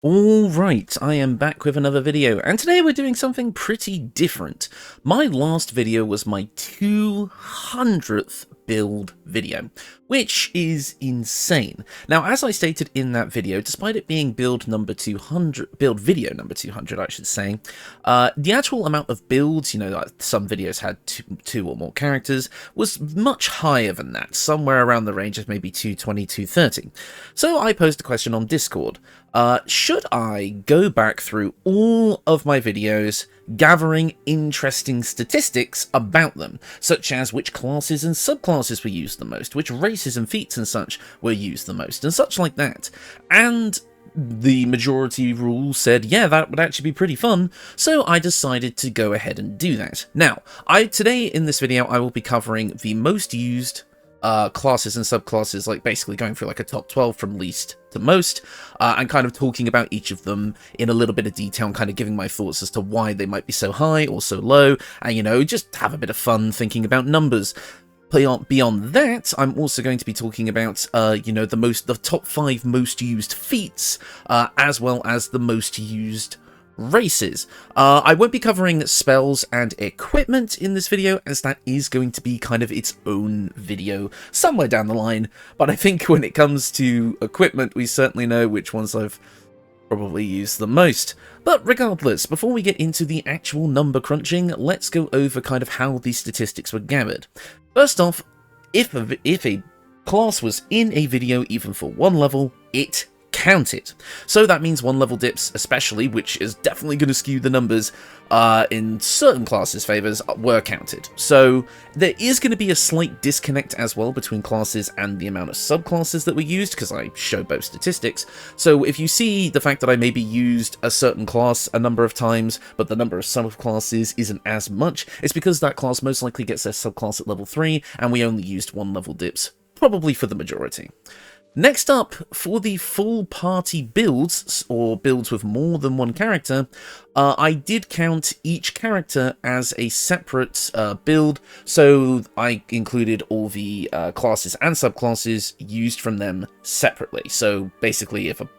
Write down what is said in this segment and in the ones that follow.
Alright, I am back with another video, and today we're doing something pretty different. My last video was my 200th build video, which is insane. Now, as I stated in that video, despite it being build video number 200, I should say, the actual amount of builds, like some videos had two or more characters, was much higher than that, somewhere around the range of maybe 220, 230. So I posed a question on Discord. Should I go back through all of my videos, gathering interesting statistics about them, such as which classes and subclasses were used the most, which races and feats and such were used the most, and such like that? And the majority rule said, yeah, that would actually be pretty fun, so I decided to go ahead and do that. Now, today in this video, I will be covering the most used classes and subclasses, like basically going through like a top 12 from least to most, and kind of talking about each of them in a little bit of detail and kind of giving my thoughts as to why they might be so high or so low, and just have a bit of fun thinking about numbers. Beyond that, I'm also going to be talking about, the top 5 most used feats, as well as the most used races. I won't be covering spells and equipment in this video, as that is going to be kind of its own video somewhere down the line, but I think when it comes to equipment, we certainly know which ones I've probably used the most. But regardless, before we get into the actual number crunching, let's go over kind of how these statistics were gathered. First off, if a class was in a video even for one level, it counted. So that means one level dips especially, which is definitely going to skew the numbers in certain classes' favours, were counted. So there is going to be a slight disconnect as well between classes and the amount of subclasses that were used, because I show both statistics. So if you see the fact that I maybe used a certain class a number of times, but the number of subclasses isn't as much, it's because that class most likely gets their subclass at level 3, and we only used one level dips, probably for the majority. Next up, for the full party builds, or builds with more than one character, I did count each character as a separate build, so I included all the classes and subclasses used from them separately. So basically, if a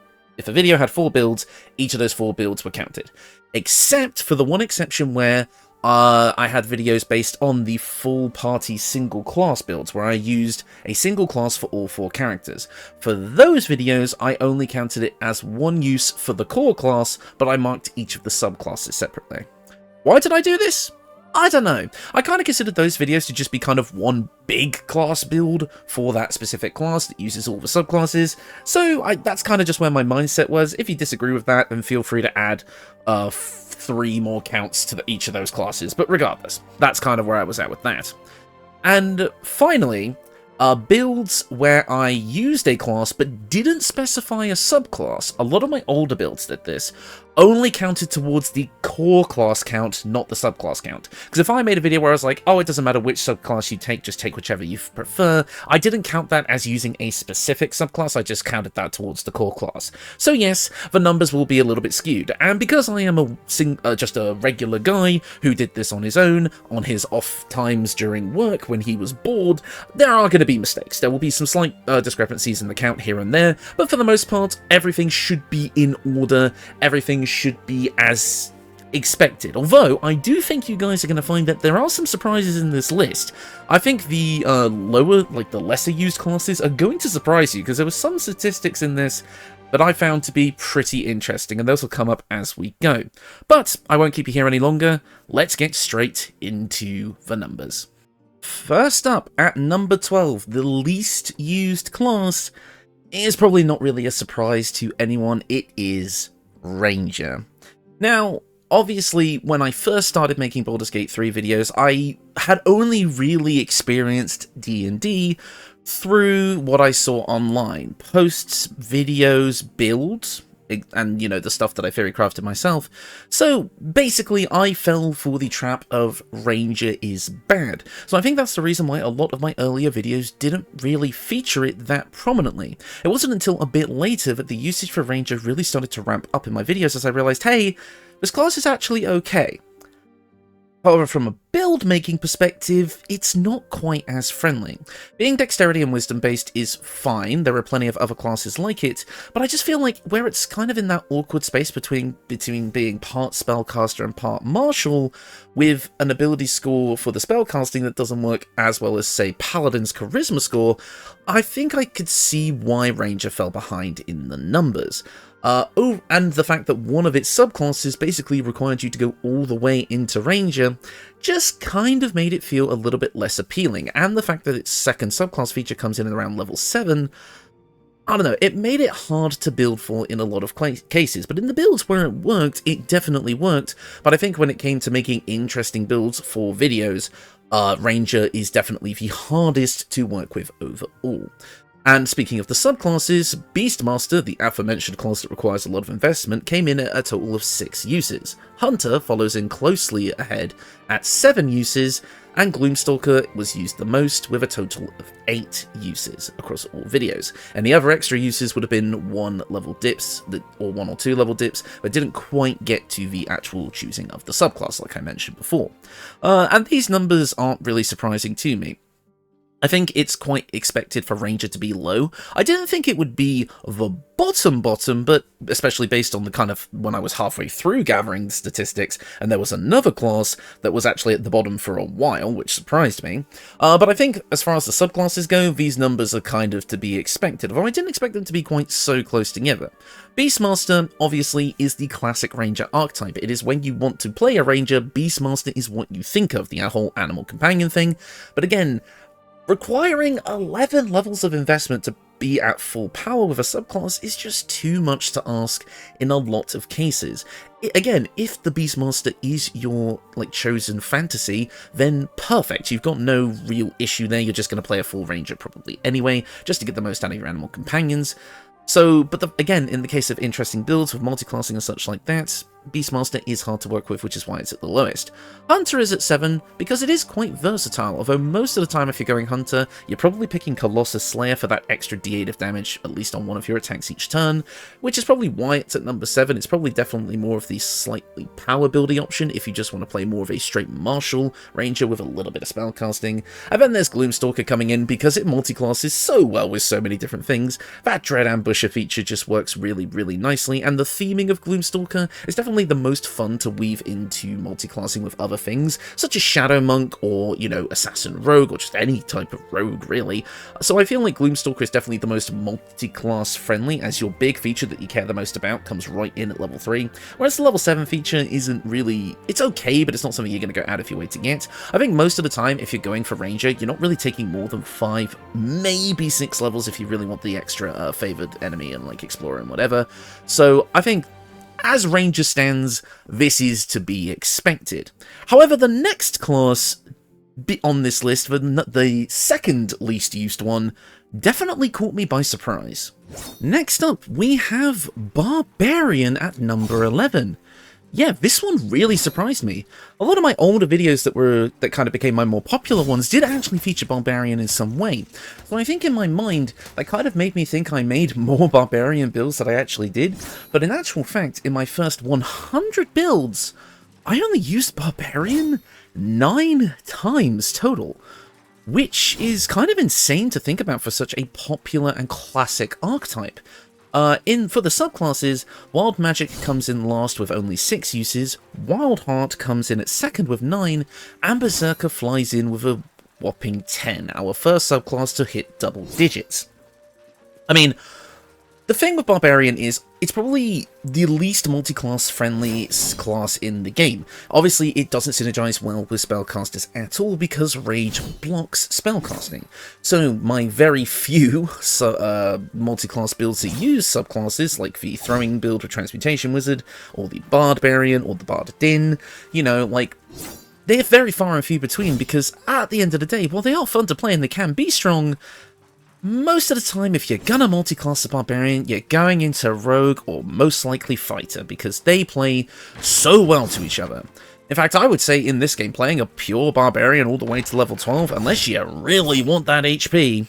video had 4 builds, each of those 4 builds were counted. Except for the one exception where I had videos based on the full party single class builds, where I used a single class for all 4 characters. For those videos, I only counted it as one use for the core class, but I marked each of the subclasses separately. Why did I do this? I don't know. I kind of considered those videos to just be kind of one big class build for that specific class that uses all the subclasses, so that's kind of just where my mindset was. If you disagree with that, then feel free to add 3 more counts to each of those classes, but regardless, that's kind of where I was at with that. And finally, builds where I used a class but didn't specify a subclass. A lot of my older builds did this, only counted towards the core class count, not the subclass count. Because if I made a video where I was like, oh, it doesn't matter which subclass you take, just take whichever you prefer, I didn't count that as using a specific subclass, I just counted that towards the core class. So yes, the numbers will be a little bit skewed, and because I am just a regular guy who did this on his own, on his off times during work when he was bored, there are going to be mistakes. There will be some slight discrepancies in the count here and there, but for the most part, everything should be in order, everything should be as expected. Although, I do think you guys are going to find that there are some surprises in this list. I think the the lesser used classes are going to surprise you, because there were some statistics in this that I found to be pretty interesting, and those will come up as we go. But I won't keep you here any longer. Let's get straight into the numbers. First up, at number 12, the least used class is probably not really a surprise to anyone. It is Ranger. Now, obviously, when I first started making Baldur's Gate 3 videos, I had only really experienced D&D through what I saw online. Posts, videos, builds, and, the stuff that I theory crafted myself. So, basically, I fell for the trap of Ranger is bad. So I think that's the reason why a lot of my earlier videos didn't really feature it that prominently. It wasn't until a bit later that the usage for Ranger really started to ramp up in my videos, as I realized, hey, this class is actually okay. However, from a build-making perspective, it's not quite as friendly. Being dexterity and wisdom based is fine, there are plenty of other classes like it, but I just feel like where it's kind of in that awkward space between being part spellcaster and part martial, with an ability score for the spellcasting that doesn't work as well as, say, Paladin's charisma score, I think I could see why Ranger fell behind in the numbers. And the fact that one of its subclasses basically required you to go all the way into Ranger just kind of made it feel a little bit less appealing, and the fact that its second subclass feature comes in at around level 7, I don't know, it made it hard to build for in a lot of cases, but in the builds where it worked, it definitely worked, but I think when it came to making interesting builds for videos, Ranger is definitely the hardest to work with overall. And speaking of the subclasses, Beastmaster, the aforementioned class that requires a lot of investment, came in at a total of 6 uses. Hunter follows in closely ahead at 7 uses, and Gloomstalker was used the most with a total of 8 uses across all videos. Any other extra uses would have been 1 level dips, or 1 or 2 level dips, but didn't quite get to the actual choosing of the subclass like I mentioned before. And these numbers aren't really surprising to me. I think it's quite expected for Ranger to be low. I didn't think it would be the bottom, but especially based on the kind of when I was halfway through gathering the statistics, and there was another class that was actually at the bottom for a while, which surprised me. But I think as far as the subclasses go, these numbers are kind of to be expected, although I didn't expect them to be quite so close together. Beastmaster, obviously, is the classic Ranger archetype. It is when you want to play a Ranger, Beastmaster is what you think of, the whole animal companion thing. But again, requiring 11 levels of investment to be at full power with a subclass is just too much to ask in a lot of cases. Again, if the Beastmaster is your chosen fantasy, then perfect. You've got no real issue there. You're just going to play a full Ranger probably anyway, just to get the most out of your animal companions. So, but again, in the case of interesting builds with multiclassing and such like that, Beastmaster is hard to work with, which is why it's at the lowest. Hunter is at 7, because it is quite versatile, although most of the time if you're going Hunter, you're probably picking Colossus Slayer for that extra d8 of damage, at least on one of your attacks each turn, which is probably why it's at number 7. It's probably definitely more of the slightly power building option if you just want to play more of a straight martial Ranger with a little bit of spellcasting. And then there's Gloomstalker coming in because it multiclasses so well with so many different things. That Dread Ambusher feature just works really, really nicely, and the theming of Gloomstalker is definitely the most fun to weave into multiclassing with other things, such as Shadow Monk or, Assassin Rogue, or just any type of rogue, really. So I feel like Gloomstalker is definitely the most multiclass friendly, as your big feature that you care the most about comes right in at level 3, whereas the level 7 feature isn't really... it's okay, but it's not something you're going to go out of your way to get. I think most of the time, if you're going for Ranger, you're not really taking more than 5, maybe 6 levels if you really want the extra favoured enemy and, Explorer and whatever. So I think as Ranger stands, this is to be expected. However, the next class on this list, the second least used one, definitely caught me by surprise. Next up, we have Barbarian at number 11. Yeah, this one really surprised me. A lot of my older videos that kind of became my more popular ones did actually feature Barbarian in some way. So I think in my mind, that kind of made me think I made more Barbarian builds than I actually did. But in actual fact, in my first 100 builds, I only used Barbarian 9 times total. Which is kind of insane to think about for such a popular and classic archetype. For the subclasses, Wild Magic comes in last with only 6 uses, Wild Heart comes in at second with 9, and Berserker flies in with a whopping 10, our first subclass to hit double digits. I mean, the thing with Barbarian is, it's probably the least multi-class friendly class in the game. Obviously, it doesn't synergize well with spellcasters at all because Rage blocks spellcasting. So my very few multi-class builds that use subclasses, like the Throwing build with Transmutation Wizard, or the Barbarian, or the Paladin, they're very far and few between because at the end of the day, while they are fun to play and they can be strong, most of the time, if you're gonna multi-class a Barbarian, you're going into Rogue or most likely Fighter, because they play so well to each other. In fact, I would say in this game, playing a pure Barbarian all the way to level 12, unless you really want that HP,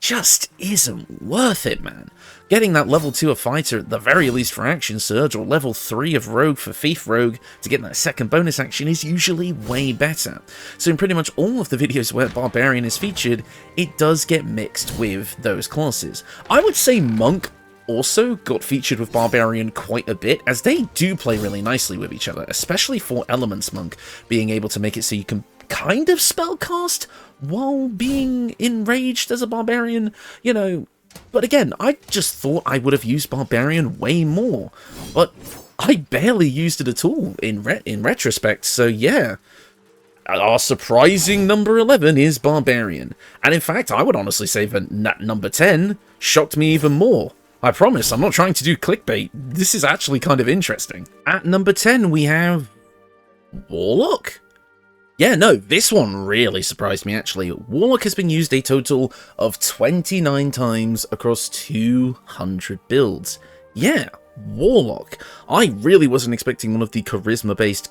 just isn't worth it, man. Getting that level 2 of Fighter at the very least for Action Surge, or level 3 of Rogue for Thief Rogue to get that second bonus action is usually way better. So in pretty much all of the videos where Barbarian is featured, it does get mixed with those classes. I would say Monk also got featured with Barbarian quite a bit, as they do play really nicely with each other, especially for Elements Monk, being able to make it so you can kind of spellcast while being enraged as a Barbarian, you know. But again, I just thought I would have used Barbarian way more, but I barely used it at all in retrospect, so yeah. Our surprising number 11 is Barbarian, and in fact, I would honestly say that number 10 shocked me even more. I promise, I'm not trying to do clickbait, this is actually kind of interesting. At number 10, we have Warlock? Yeah, no, this one really surprised me, actually. Warlock has been used a total of 29 times across 200 builds. Yeah, Warlock. I really wasn't expecting one of the charisma-based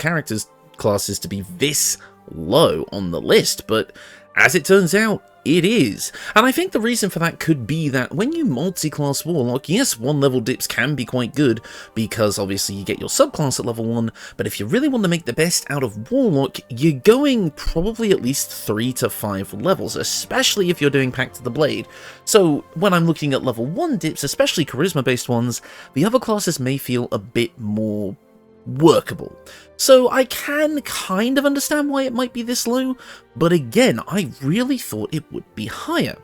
classes to be this low on the list, but as it turns out, it is. And I think the reason for that could be that when you multi-class Warlock, yes, 1 level dips can be quite good, because obviously you get your subclass at level 1, but if you really want to make the best out of Warlock, you're going probably at least 3 to 5 levels, especially if you're doing Pact of the Blade. So when I'm looking at level 1 dips, especially charisma-based ones, the other classes may feel a bit more workable. So I can kind of understand why it might be this low, but again, I really thought it would be higher.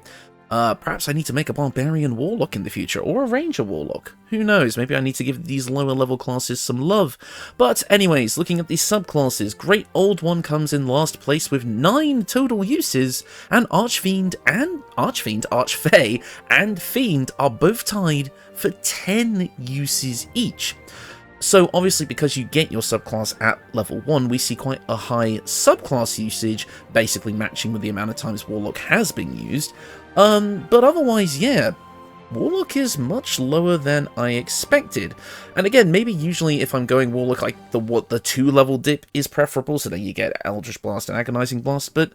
Perhaps I need to make a Barbarian Warlock in the future, or a Ranger Warlock. Who knows, maybe I need to give these lower level classes some love. But anyways, looking at these subclasses, Great Old One comes in last place with 9 total uses, and Archfey and Fiend are both tied for 10 uses each. So obviously, because you get your subclass at level 1, we see quite a high subclass usage, basically matching with the amount of times Warlock has been used. But otherwise, yeah, Warlock is much lower than I expected. And again, maybe usually if I'm going Warlock, like the 2-level dip is preferable, so then you get Eldritch Blast and Agonizing Blast, but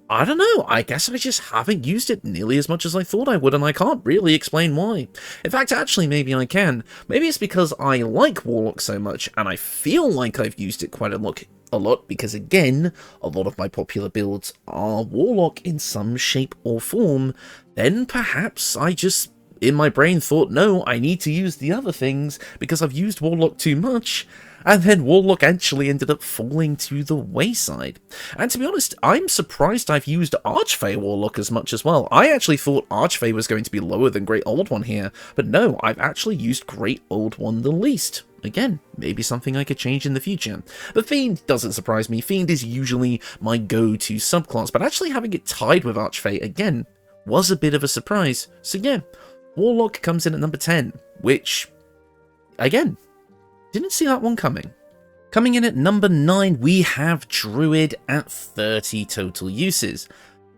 I don't know, I guess I just haven't used it nearly as much as I thought I would, and I can't really explain why. In fact, actually, maybe I can. Maybe it's because I like Warlock so much, and I feel like I've used it quite a lot, because again, a lot of my popular builds are Warlock in some shape or form. Then perhaps I just, in my brain, thought, no, I need to use the other things, because I've used Warlock too much, and then Warlock actually ended up falling to the wayside. And to be honest, I'm surprised I've used Archfey Warlock as much as well. I actually thought Archfey was going to be lower than Great Old One here, but no, I've actually used Great Old One the least. Again, maybe something I could change in the future. But Fiend doesn't surprise me. Fiend is usually my go-to subclass, but actually having it tied with Archfey, again, was a bit of a surprise. So yeah, Warlock comes in at number 10, which, again, didn't see that one coming. Coming in at number 9, we have Druid at 30 total uses.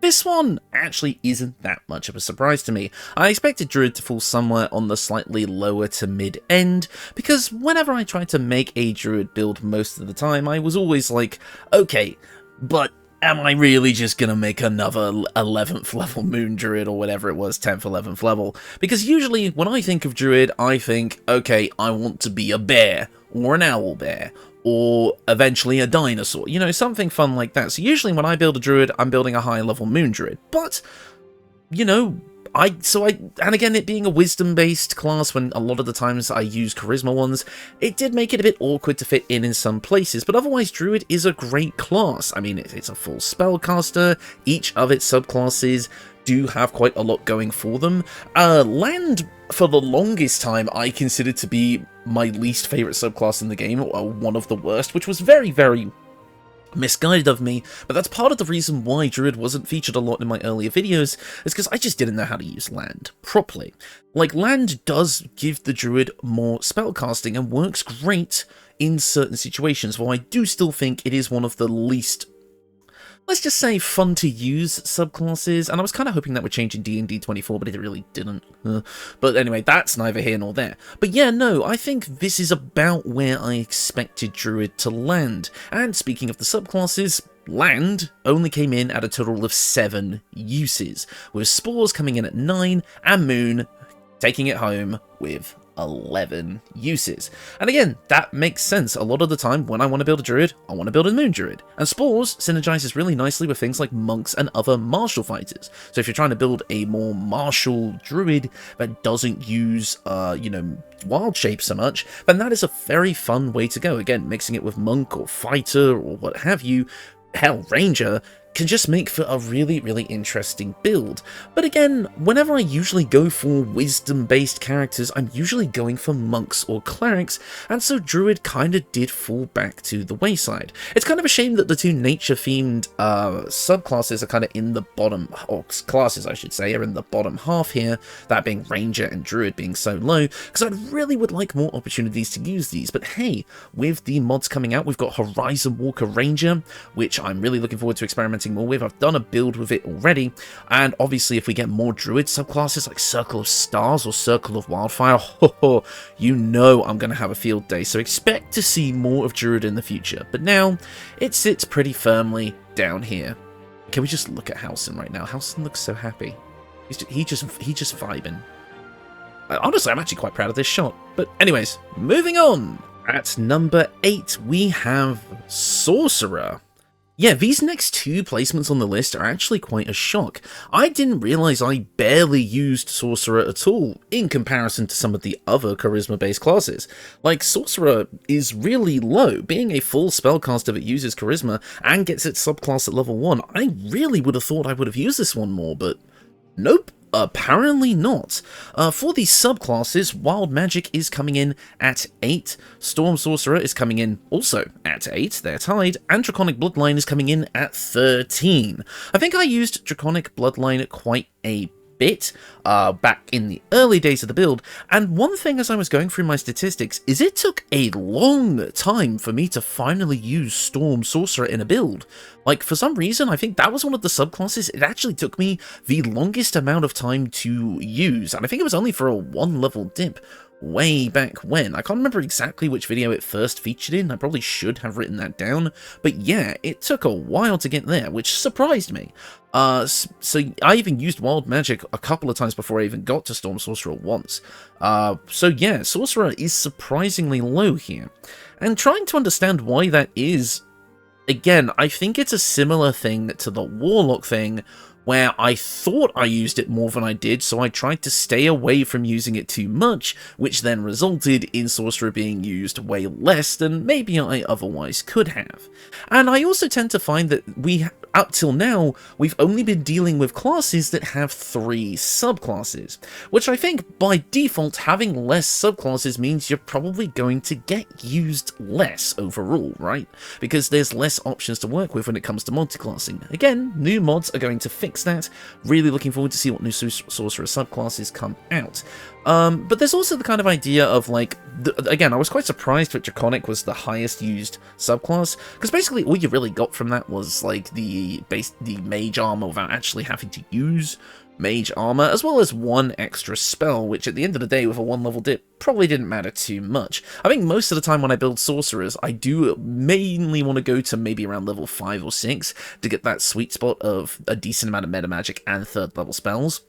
This one actually isn't that much of a surprise to me. I expected Druid to fall somewhere on the slightly lower to mid end, because whenever I tried to make a Druid build most of the time, I was always like, okay, but am I really just going to make another 11th level Moon Druid, or whatever it was, 10th, 11th level? Because usually when I think of Druid, I think, okay, I want to be a bear, or an owl bear, or eventually a dinosaur, you know, something fun like that. So usually when I build a Druid, I'm building a high level Moon Druid. But, you know, and again, it being a wisdom-based class, when a lot of the times I use charisma ones, it did make it a bit awkward to fit in some places, but otherwise Druid is a great class. I mean, it's a full spellcaster, each of its subclasses do have quite a lot going for them. Land, for the longest time, I considered to be my least favourite subclass in the game, or one of the worst, which was very, very misguided of me, but that's part of the reason why Druid wasn't featured a lot in my earlier videos, is because I just didn't know how to use land properly. Like, land does give the Druid more spellcasting and works great in certain situations, while I do still think it is one of the least, let's just say, fun to use subclasses, and I was kind of hoping that would change in D&D 24, but it really didn't. But anyway, that's neither here nor there. But yeah, no, I think this is about where I expected Druid to land. And speaking of the subclasses, land only came in at a total of 7 uses, with spores coming in at 9 and moon taking it home with 11 uses. And again, that makes sense. A lot of the time when I want to build a druid, I want to build a moon druid. And spores synergizes really nicely with things like monks and other martial fighters. So if you're trying to build a more martial druid that doesn't use, wild shape so much, then that is a very fun way to go. Again, mixing it with monk or fighter or what have you, hell, ranger, can just make for a really, really interesting build. But again, whenever I usually go for wisdom-based characters, I'm usually going for monks or clerics, and so druid kind of did fall back to the wayside. It's kind of a shame that the two nature-themed subclasses are kind of in the bottom, or classes I should say, are in the bottom half here, that being ranger and druid being so low, because I really would like more opportunities to use these. But hey, with the mods coming out, we've got Horizon Walker Ranger, which I'm really looking forward to experimenting more with. I've done a build with it already, and obviously if we get more druid subclasses like Circle of Stars or Circle of Wildfire, you know I'm going to have a field day, so expect to see more of druid in the future. But now it sits pretty firmly down here. Can we just look at Halson right now? Halson looks so happy. He just vibing. Honestly, I'm actually quite proud of this shot. But anyways, moving on. At number 8 we have Sorcerer. Yeah, these next 2 placements on the list are actually quite a shock. I didn't realise I barely used Sorcerer at all, in comparison to some of the other charisma-based classes. Like, Sorcerer is really low. Being a full spellcaster that uses charisma and gets its subclass at level 1, I really would have thought I would have used this one more, but nope. Apparently not. For these subclasses, Wild Magic is coming in at 8, Storm Sorcerer is coming in also at 8, they're tied, and Draconic Bloodline is coming in at 13. I think I used Draconic Bloodline quite a bit back in the early days of the build, and one thing as I was going through my statistics is it took a long time for me to finally use Storm Sorcerer in a build. Like, for some reason, I think that was one of the subclasses it actually took me the longest amount of time to use, and I think it was only for a 1 level dip way back when. I can't remember exactly which video it first featured in, I probably should have written that down, but yeah, it took a while to get there, which surprised me. So I even used Wild Magic a couple of times before I even got to Storm Sorcerer once. So yeah, Sorcerer is surprisingly low here, and trying to understand why that is, again, I think it's a similar thing to the Warlock thing, where I thought I used it more than I did, so I tried to stay away from using it too much, which then resulted in Sorcerer being used way less than maybe I otherwise could have. And I also tend to find that up till now, we've only been dealing with classes that have 3 subclasses, which I think by default having less subclasses means you're probably going to get used less overall, right? Because there's less options to work with when it comes to multiclassing. Again, new mods are going to fix that. Really looking forward to see what new Sorcerer subclasses come out. But there's also the kind of idea of, like, again, I was quite surprised that Draconic was the highest used subclass, because basically all you really got from that was, like, the mage armor without actually having to use mage armor, as well as 1 extra spell, which at the end of the day, with a 1 level dip, probably didn't matter too much. I think most of the time when I build Sorcerers, I do mainly want to go to maybe around level 5 or 6 to get that sweet spot of a decent amount of meta magic and 3rd level spells.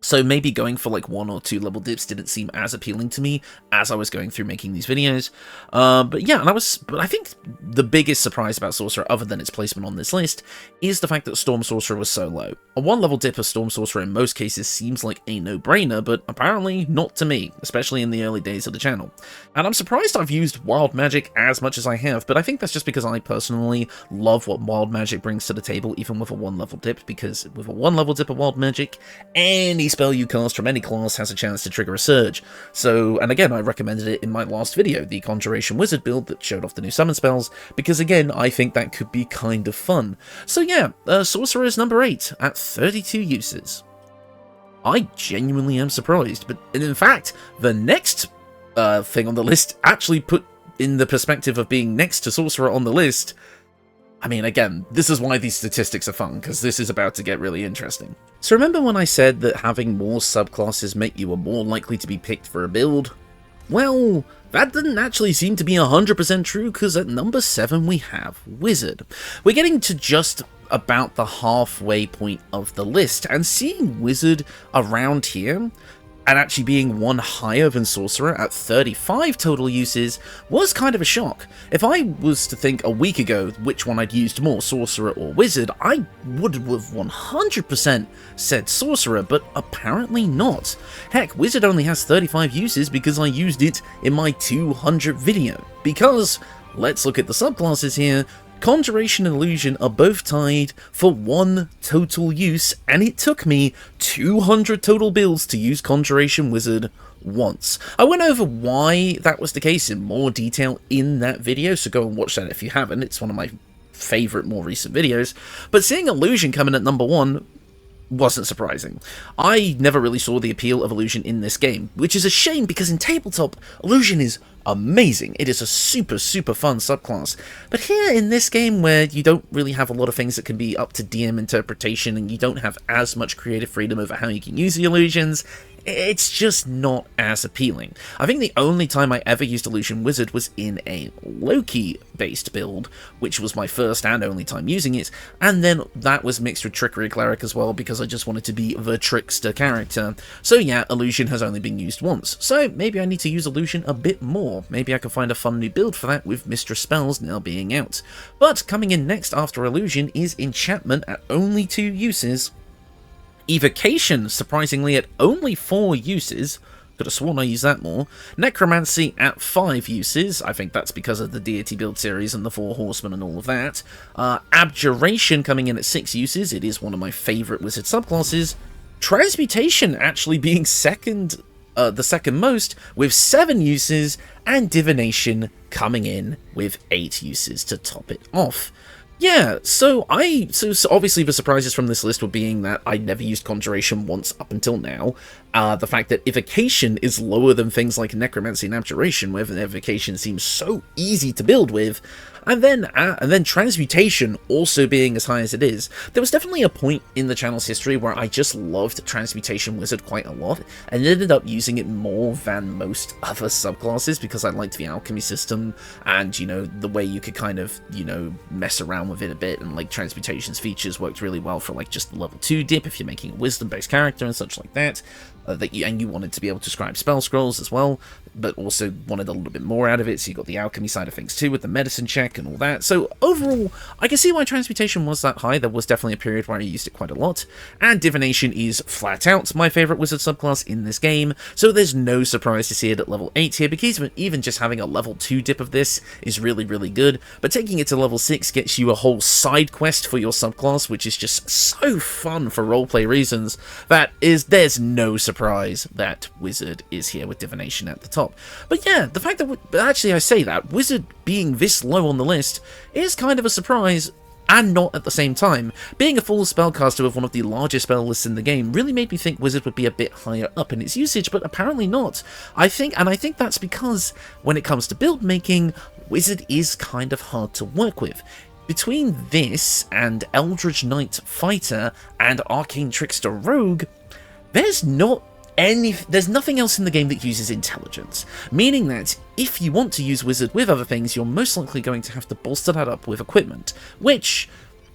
So maybe going for like 1 or 2 level dips didn't seem as appealing to me as I was going through making these videos. But yeah, but I think the biggest surprise about Sorcerer, other than its placement on this list, is the fact that Storm Sorcerer was so low. A 1 level dip of Storm Sorcerer in most cases seems like a no-brainer, but apparently not to me, especially in the early days of the channel. And I'm surprised I've used Wild Magic as much as I have, but I think that's just because I personally love what Wild Magic brings to the table, even with a 1 level dip, because with a 1 level dip of Wild Magic, any spell you cast from any class has a chance to trigger a surge. So, and again, I recommended it in my last video, the Conjuration Wizard build that showed off the new summon spells, because again, I think that could be kind of fun. So yeah, Sorcerer is number 8 at 32 uses. I genuinely am surprised, but in fact, the next thing on the list actually put in the perspective of being next to Sorcerer on the list. I mean, again, this is why these statistics are fun, because this is about to get really interesting. So remember when I said that having more subclasses make you more likely to be picked for a build? Well, that didn't actually seem to be 100% true, because at number 7 we have Wizard. We're getting to just about the halfway point of the list, and seeing Wizard around here and actually being one higher than Sorcerer at 35 total uses was kind of a shock. If I was to think a week ago which one I'd used more, Sorcerer or Wizard, I would have 100% said Sorcerer, but apparently not. Heck, Wizard only has 35 uses because I used it in my 200 video. Because, let's look at the subclasses here. Conjuration and Illusion are both tied for 1 total use, and it took me 200 total builds to use Conjuration Wizard once. I went over why that was the case in more detail in that video, so go and watch that if you haven't. It's one of my favourite more recent videos. But seeing Illusion come in at number 1 wasn't surprising. I never really saw the appeal of Illusion in this game, which is a shame because in tabletop, Illusion is amazing. It is a super fun subclass. But here in this game, where you don't really have a lot of things that can be up to DM interpretation and you don't have as much creative freedom over how you can use the illusions, it's just not as appealing. I think the only time I ever used Illusion Wizard was in a Loki-based build, which was my first and only time using it, and then that was mixed with Trickery Cleric as well, because I just wanted to be the trickster character. So yeah, Illusion has only been used once, so maybe I need to use Illusion a bit more. Maybe I can find a fun new build for that with Mistress Spells now being out. But coming in next after Illusion is Enchantment at only 2 uses, Evocation, surprisingly, at only 4 uses. Could have sworn I used that more. Necromancy at 5 uses. I think that's because of the Deity build series and the 4 Horsemen and all of that. Abjuration coming in at 6 uses. It is one of my favourite wizard subclasses. Transmutation actually being the second most with 7 uses. And Divination coming in with 8 uses to top it off. Yeah, so obviously the surprises from this list were being that I never used Conjuration once up until now, the fact that Evocation is lower than things like Necromancy and Abjuration, where Evocation seems so easy to build with, and then Transmutation also being as high as it is. There was definitely a point in the channel's history where I just loved Transmutation Wizard quite a lot, and ended up using it more than most other subclasses because I liked the alchemy system, and, you know, the way you could kind of, you know, mess around with it a bit, and like Transmutation's features worked really well for like just the level 2 dip if you're making a wisdom-based character and such like that. And you wanted to be able to scribe spell scrolls as well, but also wanted a little bit more out of it, so you got the alchemy side of things too with the medicine check and all that. So overall, I can see why Transmutation was that high. There was definitely a period where I used it quite a lot, and Divination is flat out my favourite wizard subclass in this game, so there's no surprise to see it at level 8 here, because even just having a level 2 dip of this is really good, but taking it to level 6 gets you a whole side quest for your subclass, which is just so fun for roleplay reasons, there's no surprise that Wizard is here with Divination at the top. But yeah, the fact that, actually I say that, Wizard being this low on the list is kind of a surprise, and not at the same time. Being a full spellcaster with one of the largest spell lists in the game really made me think Wizard would be a bit higher up in its usage, but apparently not. I think that's because when it comes to build making, Wizard is kind of hard to work with. Between this and Eldritch Knight Fighter and Arcane Trickster Rogue, there's nothing else in the game that uses intelligence, meaning that if you want to use Wizard with other things, you're most likely going to have to bolster that up with equipment, which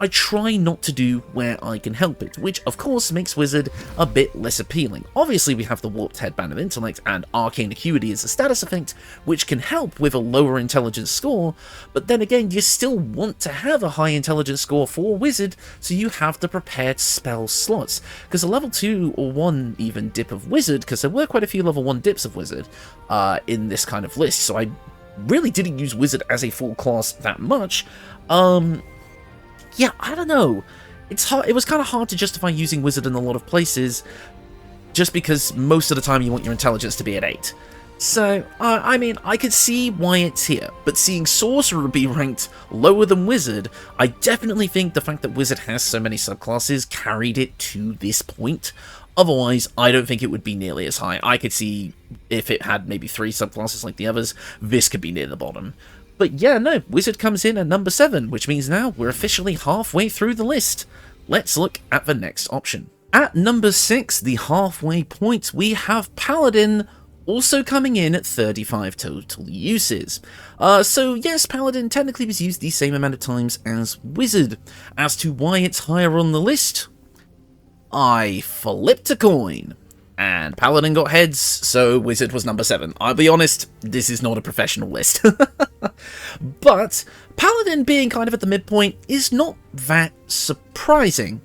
I try not to do where I can help it, which of course makes Wizard a bit less appealing. Obviously we have the Warped Headband of Intellect and Arcane Acuity as a status effect, which can help with a lower intelligence score, but then again you still want to have a high intelligence score for Wizard, so you have the prepared spell slots, because a level 2 or 1 even dip of Wizard, because there were quite a few level 1 dips of Wizard in this kind of list, so I really didn't use Wizard as a full class that much. Yeah, I don't know. It was kind of hard to justify using Wizard in a lot of places, just because most of the time you want your intelligence to be at 8. So, I mean, I could see why it's here, but seeing Sorcerer be ranked lower than Wizard, I definitely think the fact that Wizard has so many subclasses carried it to this point. Otherwise, I don't think it would be nearly as high. I could see if it had maybe 3 subclasses like the others, this could be near the bottom. But yeah, no, Wizard comes in at number 7, which means now we're officially halfway through the list. Let's look at the next option. At number 6, the halfway point, we have Paladin, also coming in at 35 total uses. So yes, Paladin technically was used the same amount of times as Wizard. As to why it's higher on the list, I flipped a coin, and Paladin got heads, so Wizard was number 7. I'll be honest, this is not a professional list. But Paladin being kind of at the midpoint is not that surprising.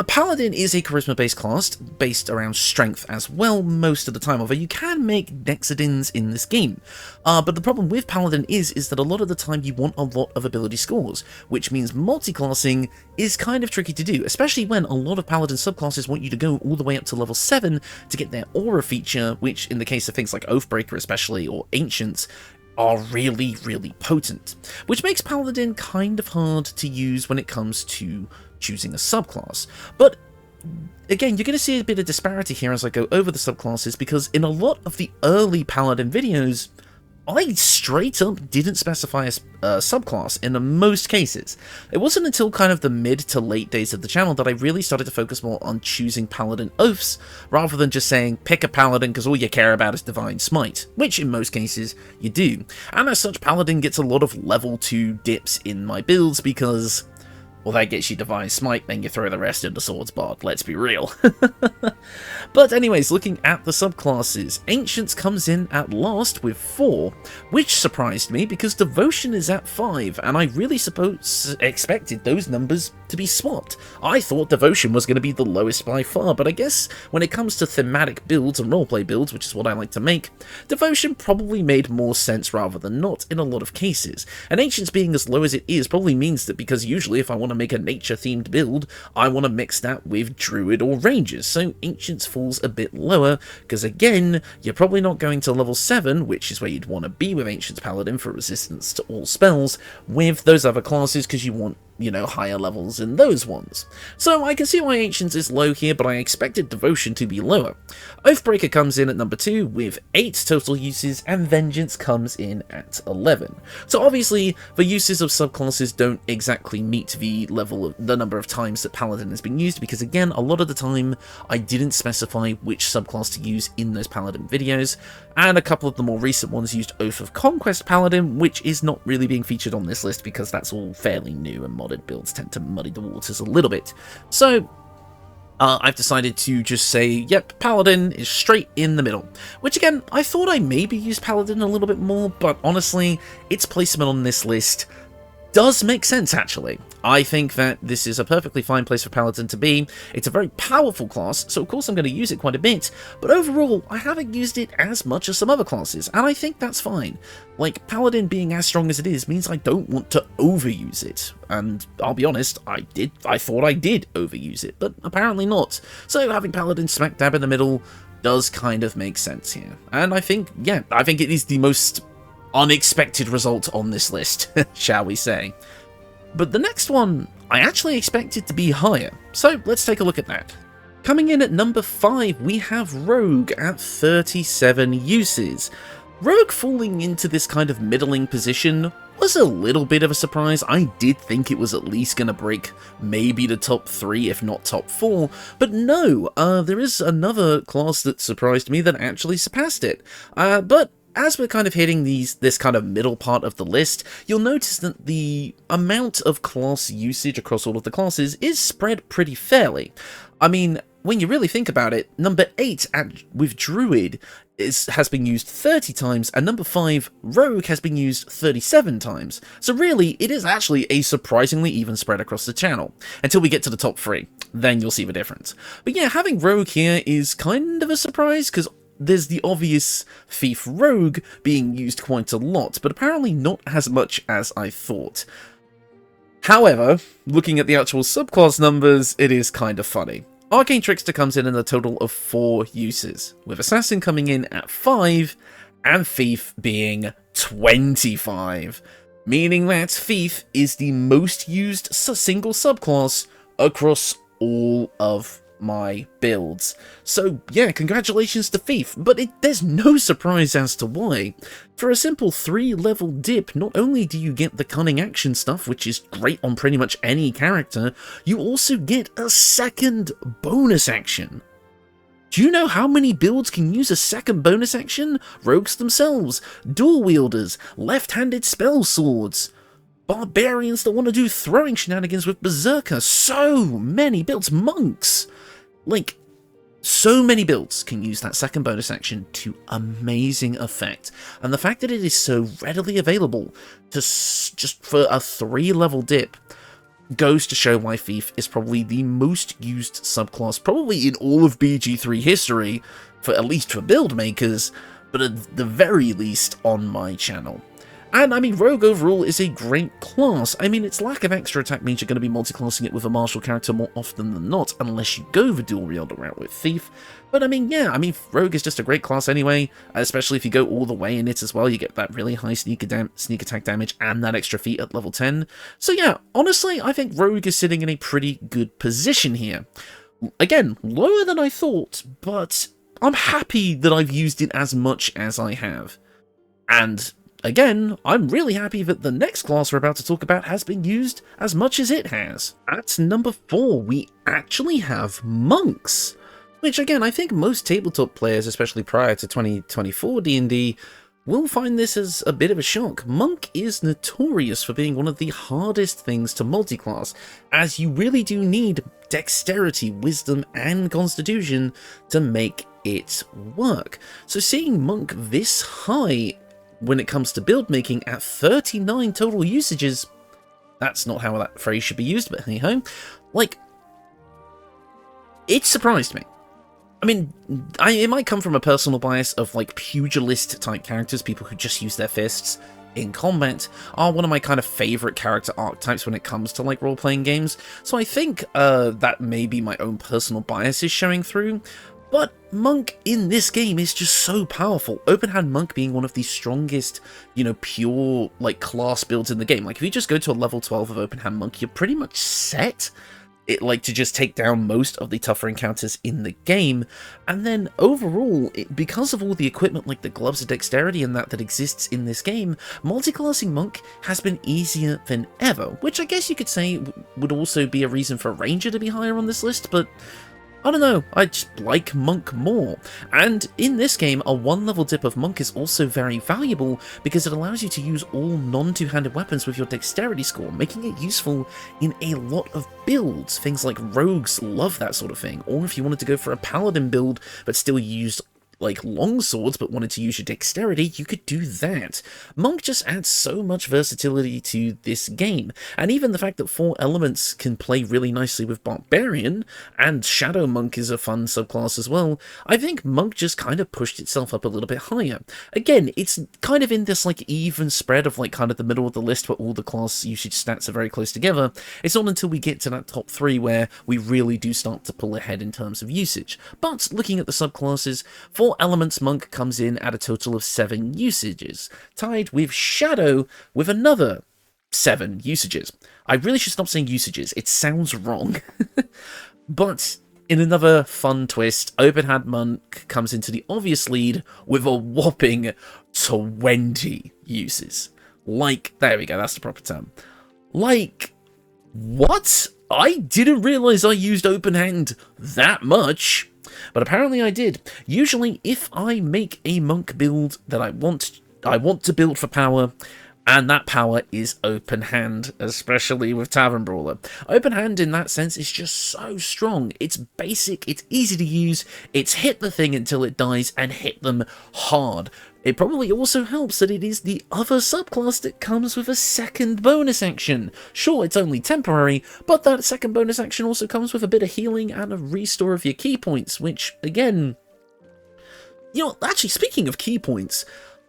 Paladin is a charisma-based class, based around strength as well most of the time, although you can make Dexedins in this game. But the problem with Paladin is that a lot of the time you want a lot of ability scores, which means multiclassing is kind of tricky to do, especially when a lot of Paladin subclasses want you to go all the way up to level 7 to get their aura feature, which in the case of things like Oathbreaker especially, or Ancients, are really, really potent, which makes Paladin kind of hard to use when it comes to choosing a subclass. But again, you're going to see a bit of disparity here as I go over the subclasses, because in a lot of the early Paladin videos, I straight up didn't specify a subclass in most cases. It wasn't until kind of the mid to late days of the channel that I really started to focus more on choosing Paladin oaths, rather than just saying pick a Paladin because all you care about is Divine Smite, which in most cases you do. And as such, Paladin gets a lot of level 2 dips in my builds because, well, that gets you Divine Smite, then you throw the rest into Swords Bard, let's be real. But anyways, looking at the subclasses, Ancients comes in at last with 4, which surprised me because Devotion is at 5, and I really expected those numbers to be swapped. I thought Devotion was going to be the lowest by far, but I guess when it comes to thematic builds and roleplay builds, which is what I like to make, Devotion probably made more sense rather than not in a lot of cases. And Ancients being as low as it is probably means that, because usually if I want to make a nature-themed build, I want to mix that with Druid or Rangers, so Ancients falls a bit lower, because again, you're probably not going to level 7, which is where you'd want to be with Ancients Paladin for resistance to all spells, with those other classes, because you want, you know, higher levels in those ones. So I can see why Ancients is low here, but I expected Devotion to be lower. Oathbreaker comes in at number 2 with 8 total uses, and Vengeance comes in at 11. So obviously, the uses of subclasses don't exactly meet the level of the number of times that Paladin has been used, because again, a lot of the time, I didn't specify which subclass to use in those Paladin videos, and a couple of the more recent ones used Oath of Conquest Paladin, which is not really being featured on this list because that's all fairly new and modded builds tend to muddy the waters a little bit. So I've decided to just say, yep, Paladin is straight in the middle. Which again, I thought I maybe used Paladin a little bit more, but honestly, its placement on this list does make sense, actually. I think that this is a perfectly fine place for Paladin to be. It's a very powerful class, so of course I'm going to use it quite a bit, but overall, I haven't used it as much as some other classes, and I think that's fine. Like, Paladin being as strong as it is means I don't want to overuse it, and I'll be honest, I thought I did overuse it, but apparently not. So having Paladin smack dab in the middle does kind of make sense here, and I think, yeah, I think it is the most unexpected result on this list, shall we say. But the next one, I actually expected to be higher, so let's take a look at that. Coming in at number 5, we have Rogue at 37 uses. Rogue falling into this kind of middling position was a little bit of a surprise. I did think it was at least going to break maybe the top 3, if not top 4, but no, there is another class that surprised me that actually surpassed it. But as we're kind of hitting this kind of middle part of the list, you'll notice that the amount of class usage across all of the classes is spread pretty fairly. I mean, when you really think about it, number 8 with Druid has been used 30 times, and number 5, Rogue, has been used 37 times. So really, it is actually a surprisingly even spread across the channel, until we get to the top 3. Then you'll see the difference. But yeah, having Rogue here is kind of a surprise, because there's the obvious Thief Rogue being used quite a lot, but apparently not as much as I thought. However, looking at the actual subclass numbers, it is kind of funny. Arcane Trickster comes in a total of 4 uses, with Assassin coming in at 5, and Thief being 25, meaning that Thief is the most used single subclass across all of my builds. So yeah, congratulations to Thief, but there's no surprise as to why. For a simple 3-level dip, not only do you get the cunning action stuff, which is great on pretty much any character, you also get a second bonus action. Do you know how many builds can use a second bonus action? Rogues themselves, dual wielders, left-handed spell swords, barbarians that want to do throwing shenanigans with berserker. So many builds. Monks! Like, so many builds can use that second bonus action to amazing effect. And the fact that it is so readily available to just for a 3-level dip goes to show why Thief is probably the most used subclass, probably in all of BG3 history, for at least for build makers, but at the very least on my channel. And, I mean, Rogue overall is a great class. I mean, its lack of extra attack means you're going to be multiclassing it with a martial character more often than not, unless you go the dual wielder route with Thief. But, I mean, yeah, Rogue is just a great class anyway, especially if you go all the way in it as well. You get that really high sneak attack damage and that extra feat at level 10. So, yeah, honestly, I think Rogue is sitting in a pretty good position here. Again, lower than I thought, but I'm happy that I've used it as much as I have. And again, I'm really happy that the next class we're about to talk about has been used as much as it has. At number 4, we actually have Monks, which again, I think most tabletop players, especially prior to 2024 D&D, will find this as a bit of a shock. Monk is notorious for being one of the hardest things to multiclass, as you really do need dexterity, wisdom, and constitution to make it work. So seeing Monk this high when it comes to build making at 39 total usages, that's not how that phrase should be used, but hey ho, like, it surprised me. I mean, it might come from a personal bias of like pugilist type characters, people who just use their fists in combat, are one of my kind of favorite character archetypes when it comes to like role-playing games, so I think that maybe my own personal bias is showing through. But Monk in this game is just so powerful. Open Hand Monk being one of the strongest, you know, pure, like, class builds in the game. Like, if you just go to a level 12 of Open Hand Monk, you're pretty much set. It, like, to just take down most of the tougher encounters in the game. And then, overall, because of all the equipment, like the gloves of dexterity and that exists in this game, multiclassing Monk has been easier than ever. Which I guess you could say would also be a reason for Ranger to be higher on this list, but I don't know, I just like Monk more. And in this game, a 1-level dip of Monk is also very valuable because it allows you to use all non-two-handed weapons with your dexterity score, making it useful in a lot of builds. Things like rogues love that sort of thing, or if you wanted to go for a paladin build but still used like long swords but wanted to use your dexterity, you could do that. Monk just adds so much versatility to this game, and even the fact that 4 elements can play really nicely with Barbarian, and Shadow Monk is a fun subclass as well, I think Monk just kind of pushed itself up a little bit higher. Again, it's kind of in this like even spread of like kind of the middle of the list where all the class usage stats are very close together. It's not until we get to that top 3 where we really do start to pull ahead in terms of usage. But looking at the subclasses, 4 elements Monk comes in at a total of 7 usages, tied with Shadow with another 7 usages. I really should stop saying usages, it sounds wrong. But in another fun twist, Open Hand Monk comes into the obvious lead with a whopping 20 uses. Like, there we go, that's the proper term. Like, what? I didn't realise I used Open Hand that much. But apparently I did. Usually, if I make a monk build that I want to build for power, and that power is Open Hand, especially with Tavern Brawler. Open Hand in that sense is just so strong. It's basic, it's easy to use, it's hit the thing until it dies, and hit them hard. It probably also helps that it is the other subclass that comes with a second bonus action. Sure, it's only temporary, but that second bonus action also comes with a bit of healing and a restore of your key points, which, again, you know, actually, speaking of key points,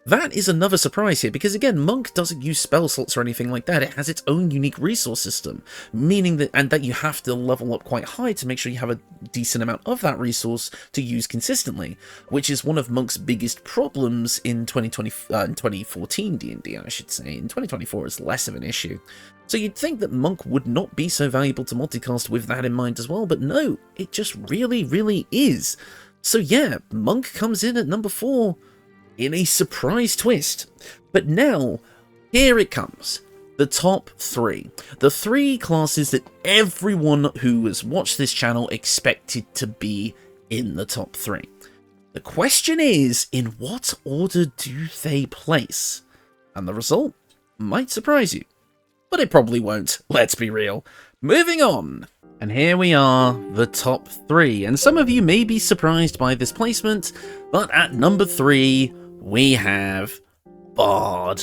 that is another surprise here, because again, Monk doesn't use spell slots or anything like that. It has its own unique resource system, meaning that you have to level up quite high to make sure you have a decent amount of that resource to use consistently, which is one of Monk's biggest problems in 2014 D&D, I should say. In 2024, it's less of an issue. So you'd think that Monk would not be so valuable to multicast with that in mind as well, but no, it just really, really is. So yeah, Monk comes in at number 4, in a surprise twist. But now, here it comes. The top 3. The 3 classes that everyone who has watched this channel expected to be in the top 3. The question is, in what order do they place? And the result might surprise you, but it probably won't, let's be real. Moving on. And here we are, the top 3. And some of you may be surprised by this placement, but at number 3, we have Bard.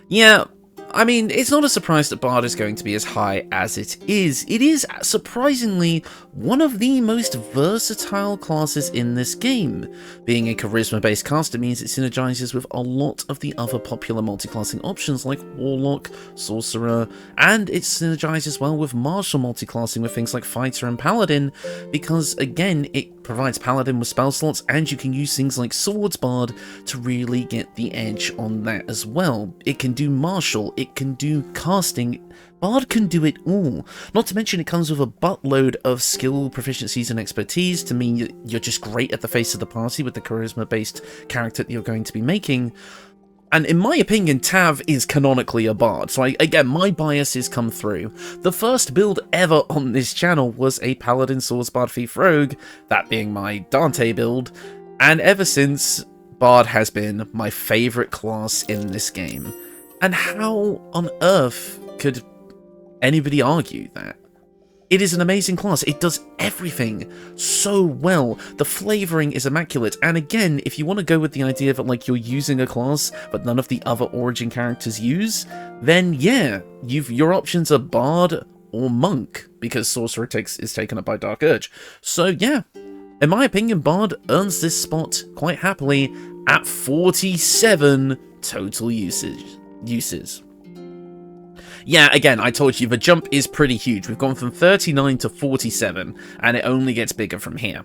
Yeah, I mean, it's not a surprise that Bard is going to be as high as it is. It is, surprisingly, one of the most versatile classes in this game. Being a charisma-based caster means it synergizes with a lot of the other popular multiclassing options like Warlock, Sorcerer, and it synergizes well with martial multiclassing with things like Fighter and Paladin, because, again, it provides Paladin with spell slots, and you can use things like Swords Bard to really get the edge on that as well. It can do martial, it can do casting, Bard can do it all. Not to mention it comes with a buttload of skill, proficiencies, and expertise to mean you're just great at the face of the party with the charisma-based character that you're going to be making. And in my opinion, Tav is canonically a bard, so again, my biases come through. The first build ever on this channel was a Paladin Swords Bard Thief Rogue, that being my Dante build, and ever since, Bard has been my favourite class in this game. And how on earth could anybody argue that? It is an amazing class. It does everything so well. The flavouring is immaculate. And again, if you want to go with the idea that like you're using a class but none of the other Origin characters use, then yeah, your options are Bard or Monk, because Sorcerer is taken up by Dark Urge. So yeah, in my opinion, Bard earns this spot quite happily at 47 total uses. Yeah, again, I told you, the jump is pretty huge. We've gone from 39 to 47, and it only gets bigger from here.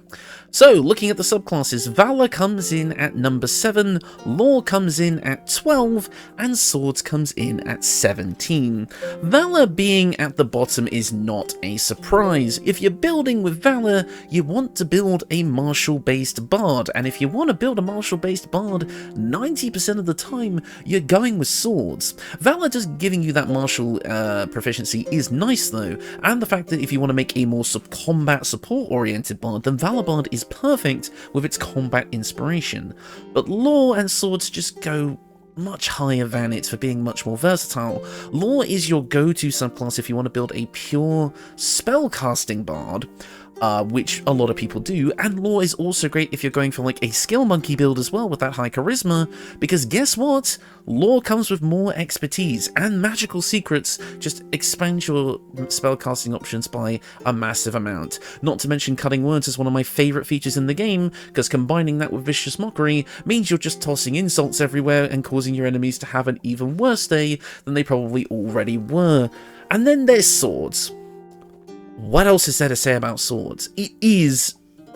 So, looking at the subclasses, Valor comes in at number 7, Law comes in at 12, and Swords comes in at 17. Valor being at the bottom is not a surprise. If you're building with Valor, you want to build a martial-based bard, and if you want to build a martial-based bard, 90% of the time, you're going with swords. Valor just giving you that martial proficiency is nice though, and the fact that if you want to make a more combat support oriented bard, then Valor Bard is perfect with its combat inspiration. But Law and Swords just go much higher than it for being much more versatile. Law is your go-to subclass if you want to build a pure spellcasting bard, which a lot of people do, and Law is also great if you're going for like a skill monkey build as well with that high charisma, because guess what? Law comes with more expertise, and magical secrets just expand your spellcasting options by a massive amount. Not to mention cutting words is one of my favourite features in the game, because combining that with vicious mockery means you're just tossing insults everywhere and causing your enemies to have an even worse day than they probably already were. And then there's Swords. What else is there to say about Swords? It is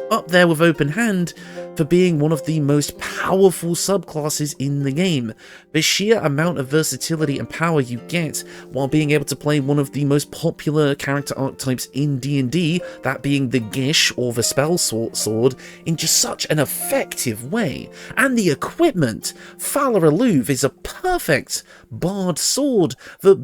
up there with Open Hand for being one of the most powerful subclasses in the game. The sheer amount of versatility and power you get while being able to play one of the most popular character archetypes in D&D, that being the Gish or the Spell Sword, in just such an effective way. And the equipment, Fala Eluve is a perfect Bard sword, the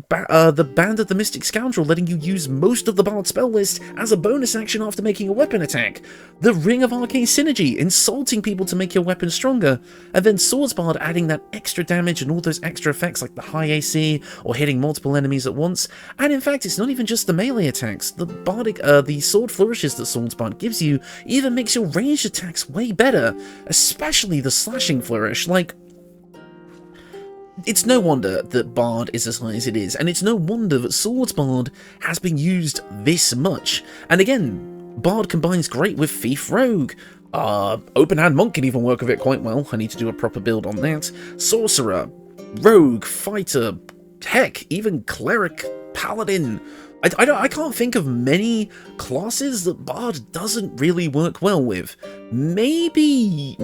Band of the Mystic Scoundrel letting you use most of the Bard spell list as a bonus action after making a weapon attack, the Ring of Arcane Synergy, insulting people to make your weapon stronger, and then Swords Bard adding that extra damage and all those extra effects like the high AC or hitting multiple enemies at once. And in fact, it's not even just the melee attacks. The sword flourishes that Swords Bard gives you even makes your ranged attacks way better, especially the slashing flourish. Like, it's no wonder that Bard is as high as it is, and it's no wonder that Swords Bard has been used this much. And again, Bard combines great with Thief Rogue. Open Hand Monk can even work with it quite well. I need to do a proper build on that. Sorcerer, Rogue, Fighter, heck, even Cleric, Paladin. I can't think of many classes that Bard doesn't really work well with. Maybe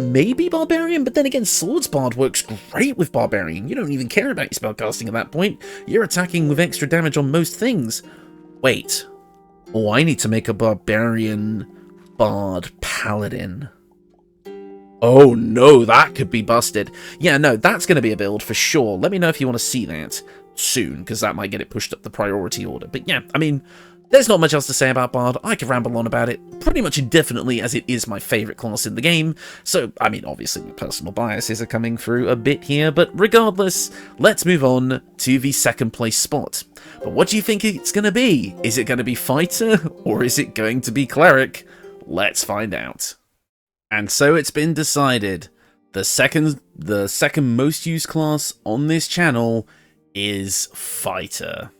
Barbarian, but then again, Swords Bard works great with Barbarian. You don't even care about your spellcasting at that point. You're attacking with extra damage on most things. Wait. Oh, I need to make a Barbarian Bard Paladin. Oh no, that could be busted. Yeah, no, that's going to be a build for sure. Let me know if you want to see that soon, because that might get it pushed up the priority order. But yeah, I mean, There's not much else to say about Bard. I can ramble on about it pretty much indefinitely, as it is my favourite class in the game. So, I mean, obviously my personal biases are coming through a bit here, but regardless, let's move on to the second place spot. But what do you think it's going to be? Is it going to be Fighter, or is it going to be Cleric? Let's find out. And so it's been decided. The second most used class on this channel is Fighter.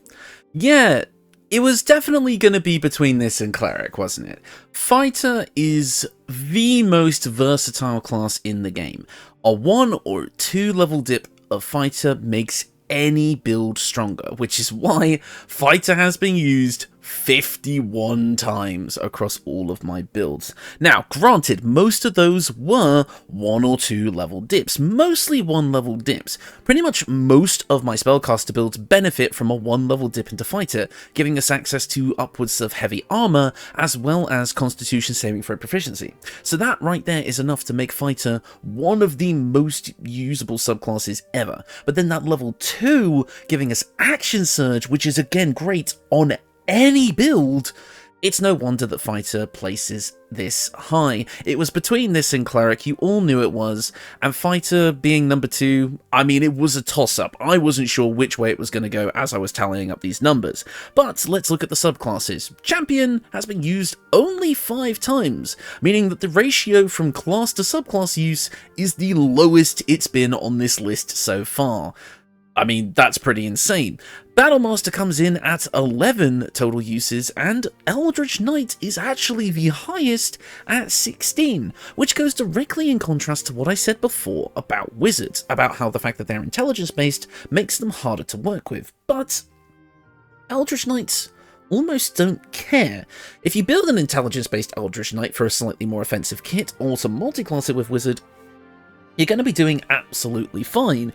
Yeah, it was definitely going to be between this and Cleric, wasn't it? Fighter is the most versatile class in the game. A 1 or 2 level dip of Fighter makes any build stronger, which is why Fighter has been used 51 times across all of my builds. Now, granted, most of those were 1 or 2 level dips, mostly 1 level dips. Pretty much most of my spellcaster builds benefit from a 1 level dip into Fighter, giving us access to upwards of heavy armor, as well as constitution saving throw proficiency. So that right there is enough to make Fighter one of the most usable subclasses ever. But then that level 2 giving us action surge, which is again great on any build. It's no wonder that Fighter places this high. It was between this and Cleric, you all knew it was, and Fighter being number 2, I mean, it was a toss-up. I wasn't sure which way it was going to go as I was tallying up these numbers. But let's look at the subclasses. Champion has been used only 5 times, meaning that the ratio from class to subclass use is the lowest it's been on this list so far. I mean, that's pretty insane. Battlemaster comes in at 11 total uses, and Eldritch Knight is actually the highest at 16, which goes directly in contrast to what I said before about Wizards, about how the fact that they're intelligence-based makes them harder to work with. But Eldritch Knights almost don't care. If you build an intelligence-based Eldritch Knight for a slightly more offensive kit, or to multiclass it with Wizard, you're going to be doing absolutely fine.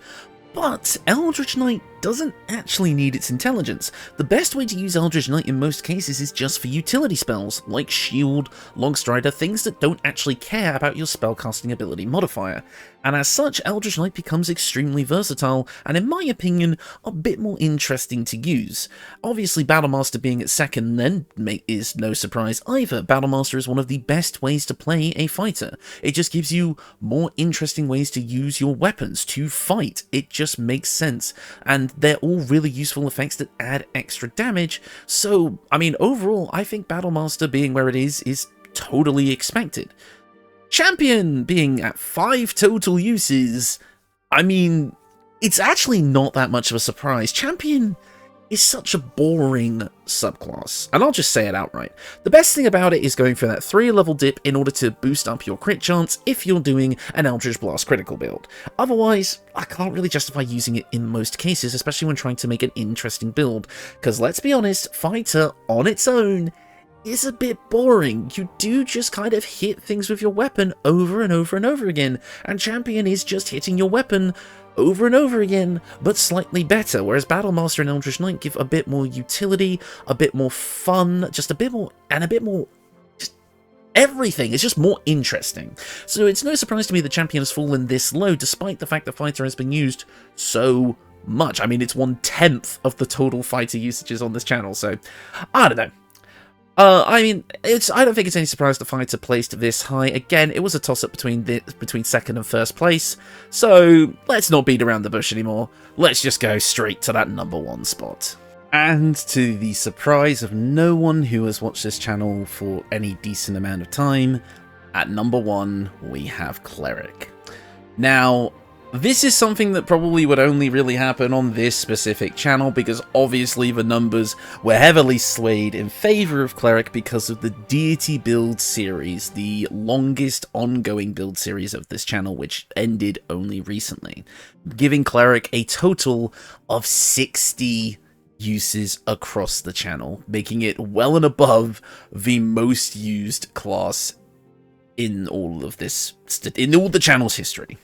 But Eldritch Knight doesn't actually need its intelligence. The best way to use Eldritch Knight in most cases is just for utility spells, like Shield, Longstrider, things that don't actually care about your spellcasting ability modifier. And as such, Eldritch Knight becomes extremely versatile, and in my opinion, a bit more interesting to use. Obviously, Battlemaster being at second then is no surprise either. Battlemaster is one of the best ways to play a fighter. It just gives you more interesting ways to use your weapons, to fight. It just makes sense, and they're all really useful effects that add extra damage. So, I mean, overall, I think Battlemaster being where it is totally expected. Champion being at 5 total uses, I mean, it's actually not that much of a surprise. Champion is such a boring subclass, and I'll just say it outright. The best thing about it is going for that 3 level dip in order to boost up your crit chance if you're doing an Eldritch Blast critical build. Otherwise, I can't really justify using it in most cases, especially when trying to make an interesting build, because let's be honest, Fighter on its own is a bit boring. You do just kind of hit things with your weapon over and over and over again, and Champion is just hitting your weapon over and over again, but slightly better, whereas Battlemaster and Eldritch Knight give a bit more utility, a bit more fun, just a bit more, and a bit more just everything. It's just more interesting. So it's no surprise to me that Champion has fallen this low, despite the fact that Fighter has been used so much. I mean, it's 1/10 of the total Fighter usages on this channel, so I don't know. I mean, I don't think it's any surprise that Fighter placed this high. Again, it was a toss-up between second and first place, so let's not beat around the bush anymore. Let's just go straight to that number 1 spot. And to the surprise of no one who has watched this channel for any decent amount of time, at number 1 we have Cleric. Now, this is something that probably would only really happen on this specific channel, because obviously the numbers were heavily swayed in favour of Cleric because of the Deity build series, the longest ongoing build series of this channel, which ended only recently, giving Cleric a total of 60 uses across the channel, making it well and above the most used class in all of this, in all the channel's history.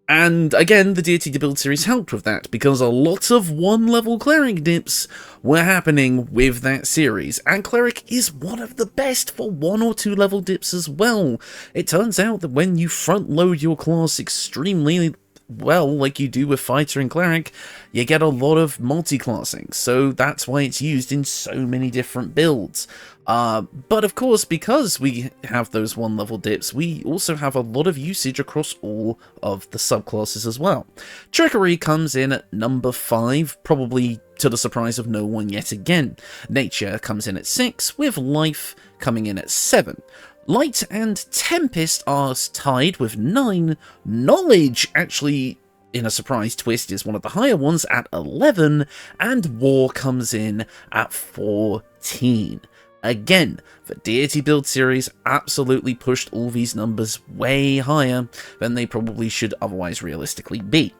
And again, the Deity build series helped with that, because a lot of 1-level Cleric dips were happening with that series, and Cleric is one of the best for 1 or 2 level dips as well. It turns out that when you front load your class extremely well, like you do with Fighter and Cleric, you get a lot of multiclassing, so that's why it's used in so many different builds. But of course, because we have those 1-level dips, we also have a lot of usage across all of the subclasses as well. Trickery comes in at number 5, probably to the surprise of no one yet again. Nature comes in at 6, with Life coming in at 7. Light and Tempest are tied with 9. Knowledge, actually, in a surprise twist, is one of the higher ones at 11. And War comes in at 14. Again, the Deity build series absolutely pushed all these numbers way higher than they probably should otherwise realistically be.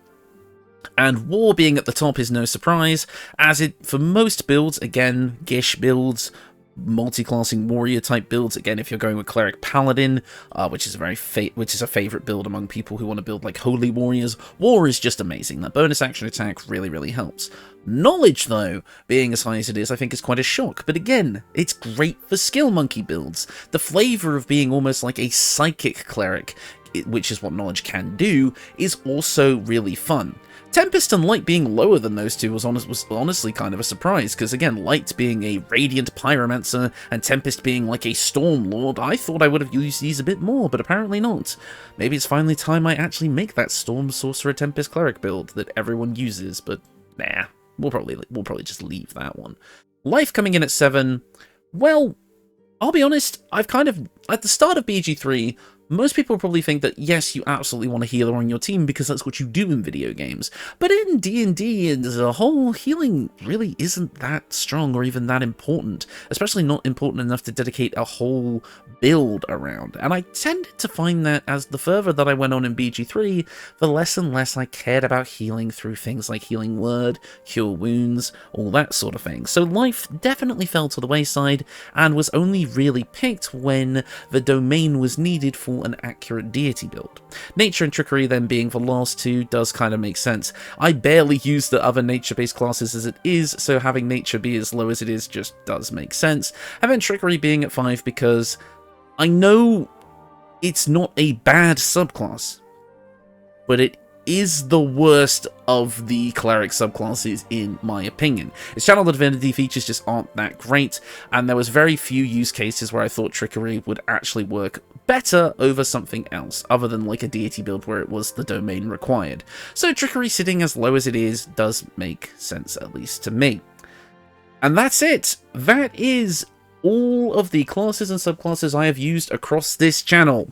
And War being at the top is no surprise, as it, for most builds, again, Gish builds, multi-classing warrior type builds, again if you're going with Cleric Paladin, which is a favorite build among people who want to build like holy warriors, War is just amazing. That bonus action attack really helps. Knowledge, though, being as high as it is, I think is quite a shock, but again, it's great for skill monkey builds. The flavour of being almost like a psychic cleric, which is what Knowledge can do, is also really fun. Tempest and Light being lower than those two was honestly kind of a surprise, because again, Light being a Radiant Pyromancer and Tempest being like a Storm Lord, I thought I would have used these a bit more, but apparently not. Maybe it's finally time I actually make that Storm Sorcerer Tempest Cleric build that everyone uses, but nah, we'll probably just leave that one. Life coming in at 7, well, I'll be honest, I've kind of, at the start of BG3, most people probably think that, yes, you absolutely want a healer on your team because that's what you do in video games. But in D&D as a whole, healing really isn't that strong or even that important, especially not important enough to dedicate a whole build around. And I tended to find that as the further that I went on in BG3, the less and less I cared about healing through things like Healing Word, Cure Wounds, all that sort of thing. So Life definitely fell to the wayside and was only really picked when the domain was needed for an accurate deity build. Nature and Trickery then being the last two does kind of make sense. I barely use the other nature-based classes as it is, so having Nature be as low as it is just does make sense. And then Trickery being at 5 because I know it's not a bad subclass, but it is the worst of the cleric subclasses in my opinion. Its Channel Divinity features just aren't that great, and there was very few use cases where I thought Trickery would actually work better over something else, other than like a deity build where it was the domain required. So Trickery sitting as low as it is does make sense, at least to me. And that's it! That is all of the classes and subclasses I have used across this channel.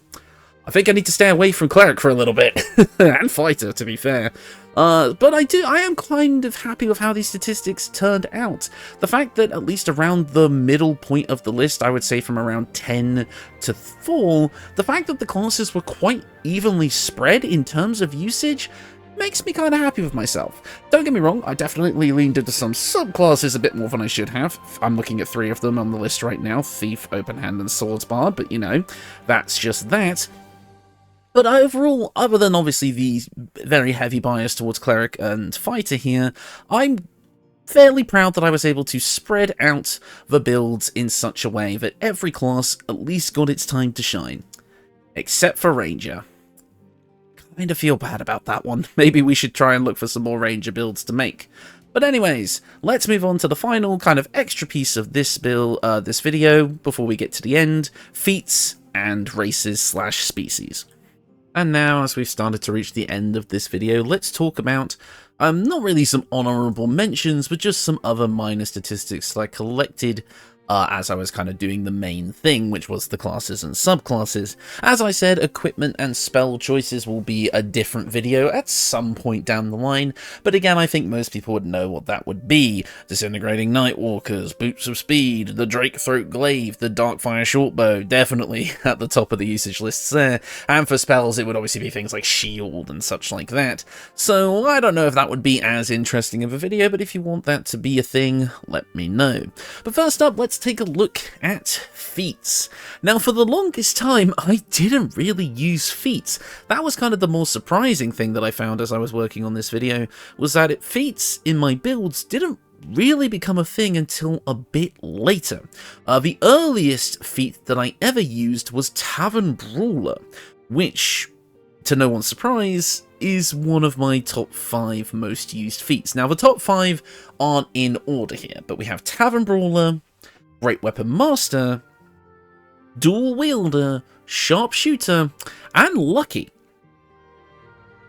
I think I need to stay away from Cleric for a little bit, and Fighter, to be fair. But I am kind of happy with how these statistics turned out. The fact that at least around the middle point of the list, I would say from around 10 to 4, the fact that the classes were quite evenly spread in terms of usage makes me kind of happy with myself. Don't get me wrong, I definitely leaned into some subclasses a bit more than I should have. I'm looking at 3 of them on the list right now, Thief, Open Hand, and Swordsbard, but you know, that's just that. But overall, other than obviously the very heavy bias towards Cleric and Fighter here, I'm fairly proud that I was able to spread out the builds in such a way that every class at least got its time to shine. Except for Ranger. Kind of feel bad about that one. Maybe we should try and look for some more Ranger builds to make. But anyways, let's move on to the final kind of extra piece of this video before we get to the end, Feats and races/species. And now, as we've started to reach the end of this video, let's talk about, not really some honourable mentions, but just some other minor statistics that I collected as I was kind of doing the main thing, which was the classes and subclasses. As I said, equipment and spell choices will be a different video at some point down the line, but again, I think most people would know what that would be. Disintegrating Nightwalkers, Boots of Speed, the Drakethroat Glaive, the Darkfire Shortbow, definitely at the top of the usage lists there, and for spells it would obviously be things like Shield and such like that. So I don't know if that would be as interesting of a video, but if you want that to be a thing, let me know. But first up, let's take a look at Feats. Now, for the longest time, I didn't really use Feats. That was kind of the more surprising thing that I found as I was working on this video, was that Feats in my builds didn't really become a thing until a bit later. The earliest feat that I ever used was Tavern Brawler, which, to no one's surprise, is one of my top 5 most used feats. Now, the top 5 aren't in order here, but we have Tavern Brawler, Great Weapon Master, Dual Wielder, Sharpshooter, and Lucky.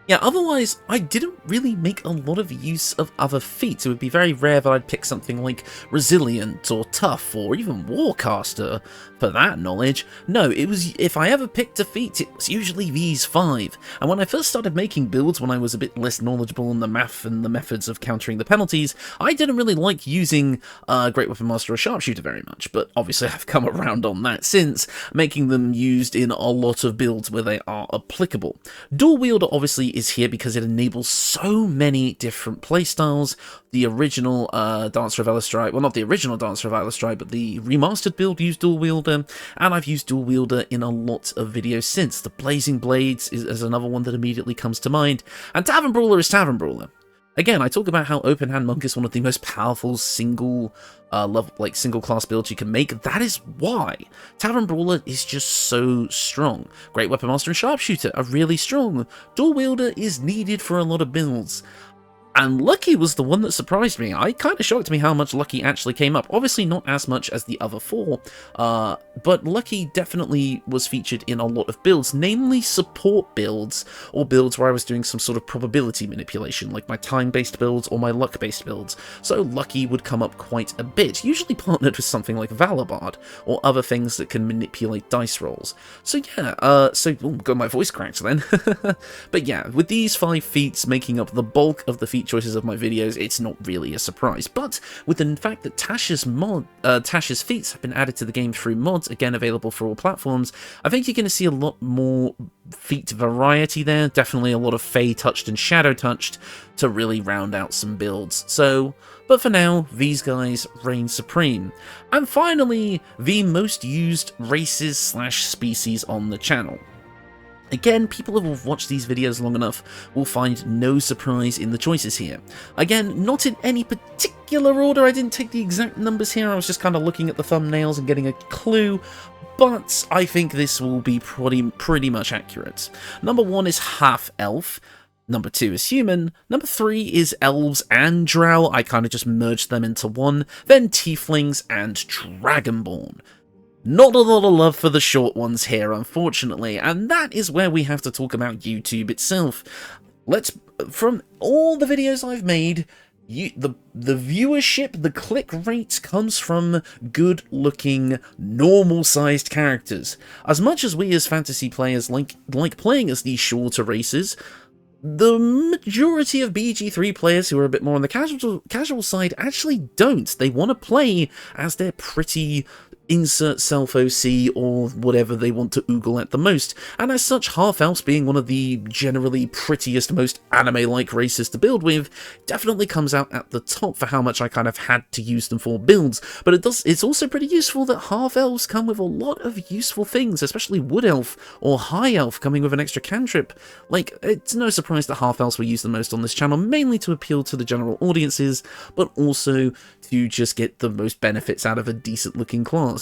Yeah, otherwise, I didn't really make a lot of use of other feats. It would be very rare that I'd pick something like Resilient, or Tough, or even Warcaster for that knowledge. No, it was, if I ever picked a feat, it was usually these 5. And when I first started making builds, when I was a bit less knowledgeable in the math and the methods of countering the penalties, I didn't really like using Great Weapon Master or Sharpshooter very much, but obviously I've come around on that since, making them used in a lot of builds where they are applicable. Dual Wielder obviously is here because it enables so many different playstyles. The original Dancer of Elestrite, well, not the original Dancer of Elestrite, but the remastered build used Dual Wielder, and I've used Dual Wielder in a lot of videos since. The Blazing Blades is another one that immediately comes to mind, and Tavern Brawler is Tavern Brawler. Again, I talk about how Open Hand Monk is one of the most powerful single class builds you can make. That is why Tavern Brawler is just so strong. Great Weapon Master and Sharpshooter are really strong. Dual Wielder is needed for a lot of builds. And Lucky was the one that surprised me. It kind of shocked me how much Lucky actually came up. Obviously not as much as the other 4, but Lucky definitely was featured in a lot of builds, namely support builds, or builds where I was doing some sort of probability manipulation, like my time-based builds or my luck-based builds. So Lucky would come up quite a bit, usually partnered with something like Valabard, or other things that can manipulate dice rolls. So yeah, got my voice cracked then. But yeah, with these 5 feats making up the bulk of the feat choices of my videos, it's not really a surprise. But with the fact that Tash's feats have been added to the game through mods, again available for all platforms, I think you're going to see a lot more feat variety there. Definitely a lot of Fey touched and Shadow touched to really round out some builds. So, but for now, these guys reign supreme. And finally, the most used races / species on the channel. Again, people who have watched these videos long enough will find no surprise in the choices here. Again, not in any particular order, I didn't take the exact numbers here, I was just kind of looking at the thumbnails and getting a clue, but I think this will be pretty much accurate. Number 1 is Half-Elf, number 2 is Human, number 3 is Elves and Drow, I kind of just merged them into one, then Tieflings and Dragonborn. Not a lot of love for the short ones here, unfortunately, and that is where we have to talk about YouTube itself. From all the videos I've made, the viewership, the click rate comes from good-looking, normal-sized characters. As much as we as fantasy players like playing as these shorter races, the majority of BG3 players who are a bit more on the casual side actually don't. They want to play as their pretty insert self-OC or whatever they want to oogle at the most, and as such, Half-Elves being one of the generally prettiest, most anime-like races to build with, definitely comes out at the top for how much I kind of had to use them for builds, but it's also pretty useful that Half-Elves come with a lot of useful things, especially Wood Elf or High Elf coming with an extra cantrip. Like, it's no surprise that Half-Elves were used the most on this channel, mainly to appeal to the general audiences, but also to just get the most benefits out of a decent-looking class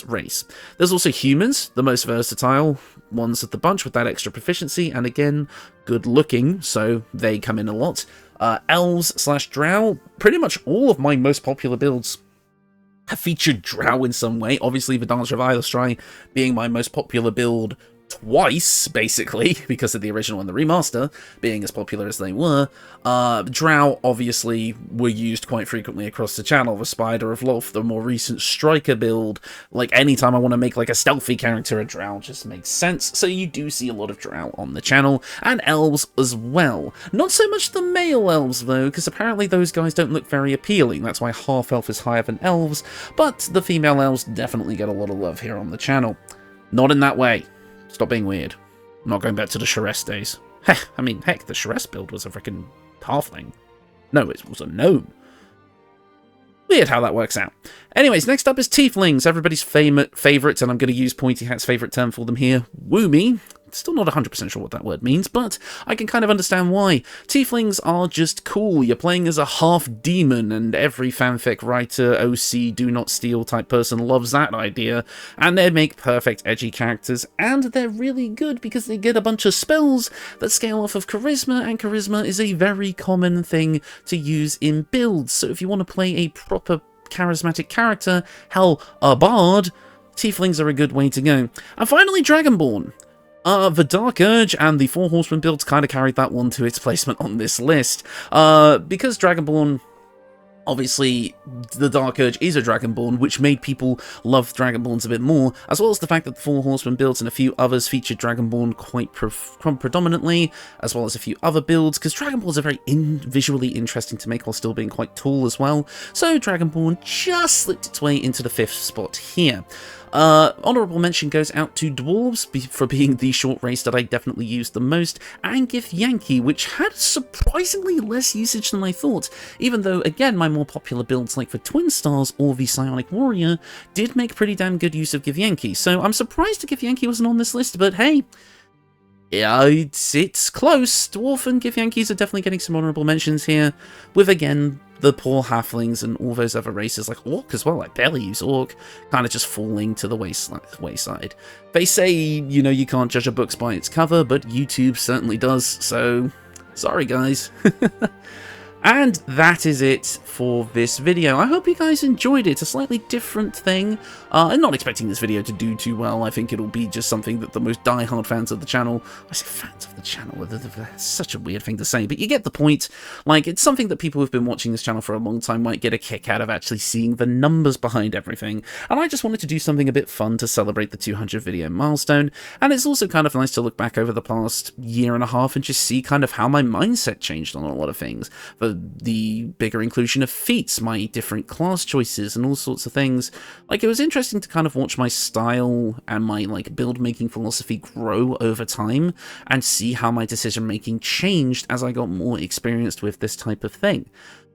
race. There's also Humans, the most versatile ones of the bunch with that extra proficiency, and again, good looking, so they come in a lot. Elves / Drow, pretty much all of my most popular builds have featured Drow in some way. Obviously, the Dancer of Elestrite being my most popular build twice, basically, because of the original and the remaster being as popular as they were. Drow, obviously, were used quite frequently across the channel. The Spider of Lolth, the more recent Striker build, like, anytime I want to make, like, a stealthy character, a Drow just makes sense, so you do see a lot of Drow on the channel, and Elves as well. Not so much the male Elves, though, because apparently those guys don't look very appealing, that's why Half-Elf is higher than Elves, but the female Elves definitely get a lot of love here on the channel. Not in that way. Stop being weird. I'm not going back to the Sharess days. Heck, I mean, heck, the Sharess build was a freaking halfling. No, it was a gnome. Weird how that works out. Anyways, next up is Tieflings, everybody's favourite, and I'm going to use Pointy Hat's favourite term for them here, Woomy. Still not 100% sure what that word means, but I can kind of understand why. Tieflings are just cool. You're playing as a half-demon, and every fanfic writer, OC, do not steal type person loves that idea, and they make perfect edgy characters, and they're really good because they get a bunch of spells that scale off of charisma, and charisma is a very common thing to use in builds. So if you want to play a proper charismatic character, hell, a bard, Tieflings are a good way to go. And finally, Dragonborn. The Dark Urge and the Four Horsemen builds kind of carried that one to its placement on this list. Because Dragonborn, obviously, the Dark Urge is a Dragonborn, which made people love Dragonborns a bit more, as well as the fact that the Four Horsemen builds and a few others featured Dragonborn quite predominantly, as well as a few other builds, because Dragonborns are very visually interesting to make while still being quite tall as well, so Dragonborn just slipped its way into the 5th spot here. Honourable mention goes out to Dwarves for being the short race that I definitely used the most, and Githyanki, which had surprisingly less usage than I thought, even though, again, my more popular builds like the Twin Stars or the Psionic Warrior did make pretty damn good use of Githyanki, so I'm surprised that Githyanki wasn't on this list, but hey, yeah, it's close. Dwarf and Githyankis are definitely getting some honourable mentions here, with, again, the poor halflings and all those other races, like Orc as well, I barely use Orc, kind of just falling to the wayside. They say, you know, you can't judge a book by its cover, but YouTube certainly does, so sorry guys. And that is it for this video. I hope you guys enjoyed it. A slightly different thing. I'm not expecting this video to do too well. I think it'll be just something that the most die-hard fans of the channel... I say fans of the channel, that's such a weird thing to say, but you get the point. Like, it's something that people who've been watching this channel for a long time might get a kick out of actually seeing the numbers behind everything. And I just wanted to do something a bit fun to celebrate the 200 video milestone. And it's also kind of nice to look back over the past year and a half and just see kind of how my mindset changed on a lot of things. The bigger inclusion of feats, my different class choices, and all sorts of things. Like, it was interesting to kind of watch my style and my, like, build-making philosophy grow over time, and see how my decision-making changed as I got more experienced with this type of thing.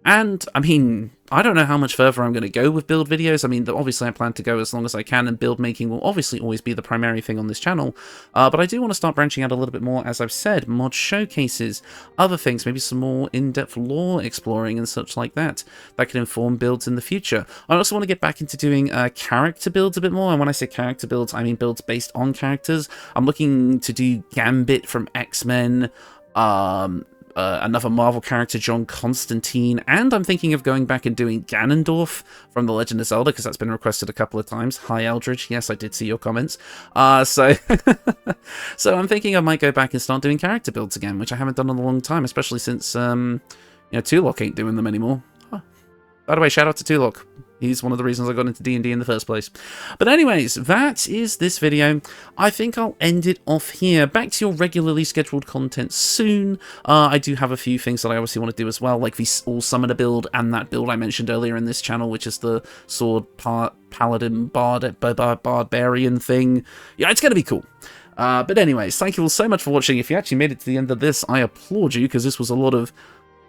And, I mean, I don't know how much further I'm going to go with build videos. I mean, obviously I plan to go as long as I can, and build making will obviously always be the primary thing on this channel. But I do want to start branching out a little bit more, as I've said, mod showcases, other things, maybe some more in-depth lore exploring and such like that, that can inform builds in the future. I also want to get back into doing character builds a bit more, and when I say character builds, I mean builds based on characters. I'm looking to do Gambit from X-Men, another Marvel character, John Constantine, and I'm thinking of going back and doing Ganondorf from The Legend of Zelda, because that's been requested a couple of times. Hi, Eldridge. Yes, I did see your comments. So I'm thinking I might go back and start doing character builds again, which I haven't done in a long time, especially since, you know, Tulok ain't doing them anymore. Huh. By the way, shout out to Tulok. He's one of the reasons I got into D&D in the first place. But anyways, that is this video. I think I'll end it off here. Back to your regularly scheduled content soon. I do have a few things that I obviously want to do as well, like the All-Summoner build and that build I mentioned earlier in this channel, which is the Sword Paladin Barbarian thing. Yeah, it's going to be cool. But anyways, thank you all so much for watching. If you actually made it to the end of this, I applaud you, because this was a lot of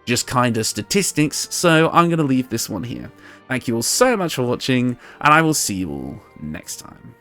just kind of statistics, so I'm going to leave this one here. Thank you all so much for watching, and I will see you all next time.